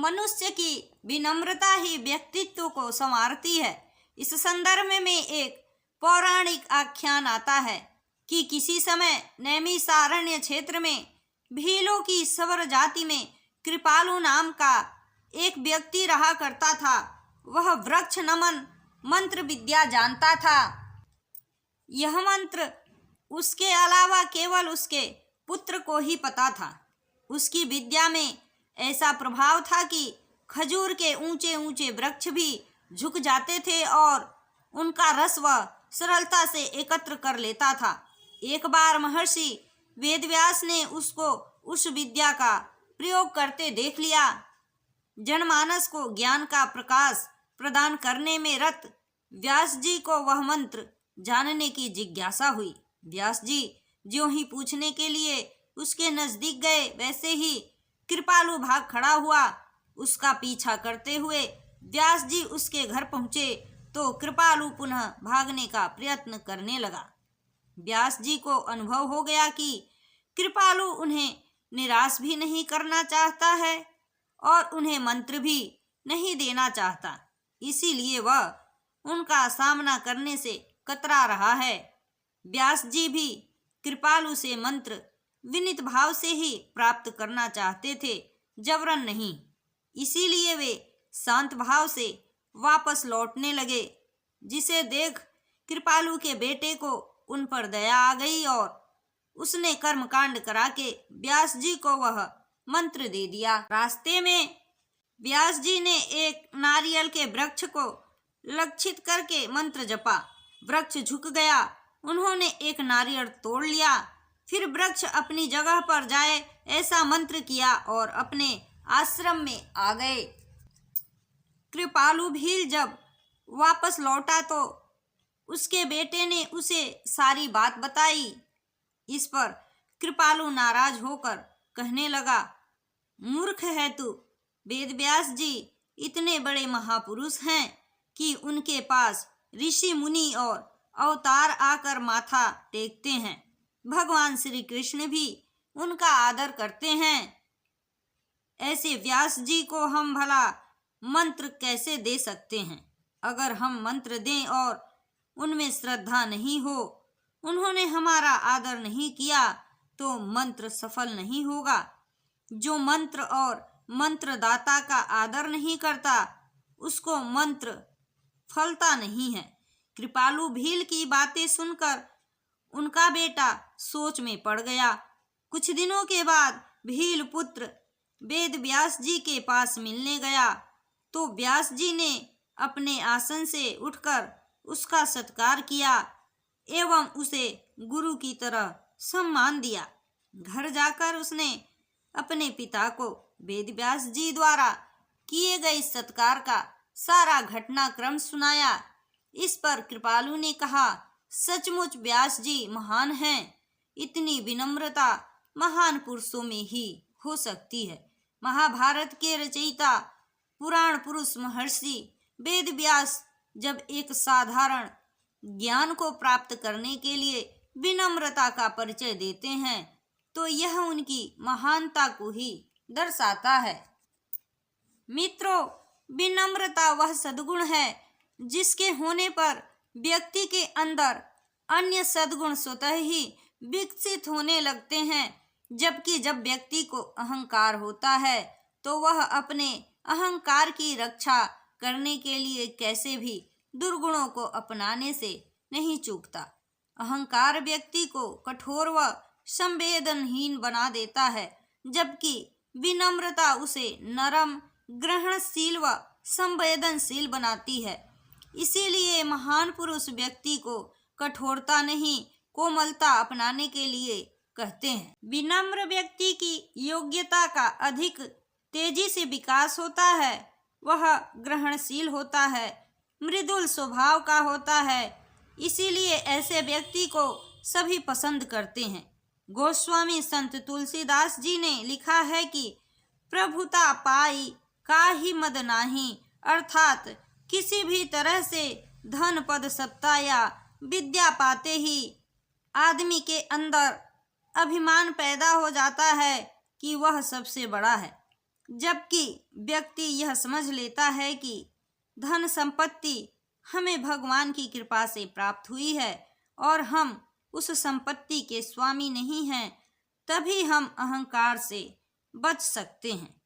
मनुष्य की विनम्रता ही व्यक्तित्व को संवारती है। इस संदर्भ में एक पौराणिक आख्यान आता है कि किसी समय नैमिषारण्य क्षेत्र में भीलों की सवर जाति में कृपालु नाम का एक व्यक्ति रहा करता था। वह वृक्ष नमन मंत्र विद्या जानता था। यह मंत्र उसके अलावा केवल उसके पुत्र को ही पता था। उसकी विद्या में ऐसा प्रभाव था कि खजूर के ऊंचे ऊंचे वृक्ष भी झुक जाते थे और उनका रस वह सरलता से एकत्र कर लेता था। एक बार महर्षि वेदव्यास ने उसको उस विद्या का प्रयोग करते देख लिया। जनमानस को ज्ञान का प्रकाश प्रदान करने में रत व्यास जी को वह मंत्र जानने की जिज्ञासा हुई। व्यास जी ज्यों ही पूछने के लिए उसके नजदीक गए, वैसे ही कृपालु भाग खड़ा हुआ। उसका पीछा करते हुए व्यास जी उसके घर पहुँचे तो कृपालु पुनः भागने का प्रयत्न करने लगा। व्यास जी को अनुभव हो गया कि कृपालु उन्हें निराश भी नहीं करना चाहता है और उन्हें मंत्र भी नहीं देना चाहता, इसीलिए वह उनका सामना करने से कतरा रहा है। व्यास जी भी कृपालु से मंत्र विनीत भाव से ही प्राप्त करना चाहते थे, जबरन नहीं। इसीलिए वे शांत भाव से वापस लौटने लगे, जिसे देख कृपालु के बेटे को उन पर दया आ गई और उसने कर्मकांड करा के व्यास जी को वह मंत्र दे दिया। रास्ते में व्यास जी ने एक नारियल के वृक्ष को लक्षित करके मंत्र जपा। वृक्ष झुक गया। उन्होंने एक नारियल तोड़ लिया, फिर वृक्ष अपनी जगह पर जाए ऐसा मंत्र किया और अपने आश्रम में आ गए। कृपालु भील जब वापस लौटा तो उसके बेटे ने उसे सारी बात बताई। इस पर कृपालु नाराज होकर कहने लगा, मूर्ख है तू। वेदव्यास जी इतने बड़े महापुरुष हैं कि उनके पास ऋषि मुनि और अवतार आकर माथा टेकते हैं। भगवान श्री कृष्ण भी उनका आदर करते हैं। ऐसे व्यास जी को हम भला मंत्र कैसे दे सकते हैं? अगर हम मंत्र दें और उनमें श्रद्धा नहीं हो, उन्होंने हमारा आदर नहीं किया तो मंत्र सफल नहीं होगा। जो मंत्र और मंत्रदाता का आदर नहीं करता, उसको मंत्र फलता नहीं है। कृपालु भील की बातें सुनकर उनका बेटा सोच में पड़ गया। कुछ दिनों के बाद भील पुत्र वेद व्यास जी के पास मिलने गया तो व्यास जी ने अपने आसन से उठकर उसका सत्कार किया एवं उसे गुरु की तरह सम्मान दिया। घर जाकर उसने अपने पिता को वेद व्यास जी द्वारा किए गए सत्कार का सारा घटनाक्रम सुनाया। इस पर कृपालु ने कहा, सचमुच व्यास जी महान हैं। इतनी विनम्रता महान पुरुषों में ही हो सकती है। महाभारत के रचयिता पुराण पुरुष महर्षि वेद व्यास जब एक साधारण ज्ञान को प्राप्त करने के लिए विनम्रता का परिचय देते हैं तो यह उनकी महानता को ही दर्शाता है। मित्रों, विनम्रता वह सद्गुण है जिसके होने पर व्यक्ति के अंदर अन्य सद्गुण स्वतः ही विकसित होने लगते हैं। जबकि जब व्यक्ति को अहंकार होता है तो वह अपने अहंकार की रक्षा करने के लिए कैसे भी दुर्गुणों को अपनाने से नहीं चूकता। अहंकार व्यक्ति को कठोर व संवेदनहीन बना देता है, जबकि विनम्रता उसे नरम, ग्रहणशील व संवेदनशील बनाती है। इसीलिए महान पुरुष व्यक्ति को कठोरता नहीं, कोमलता अपनाने के लिए कहते हैं। विनम्र व्यक्ति की योग्यता का अधिक तेजी से विकास होता है। वह ग्रहणशील होता है, मृदुल स्वभाव का होता है। इसीलिए ऐसे व्यक्ति को सभी पसंद करते हैं। गोस्वामी संत तुलसीदास जी ने लिखा है कि प्रभुता पाई काहि मद नाही, अर्थात किसी भी तरह से धन, पद, सत्ता या विद्या पाते ही आदमी के अंदर अभिमान पैदा हो जाता है कि वह सबसे बड़ा है। जबकि व्यक्ति यह समझ लेता है कि धन संपत्ति हमें भगवान की कृपा से प्राप्त हुई है और हम उस संपत्ति के स्वामी नहीं हैं, तभी हम अहंकार से बच सकते हैं।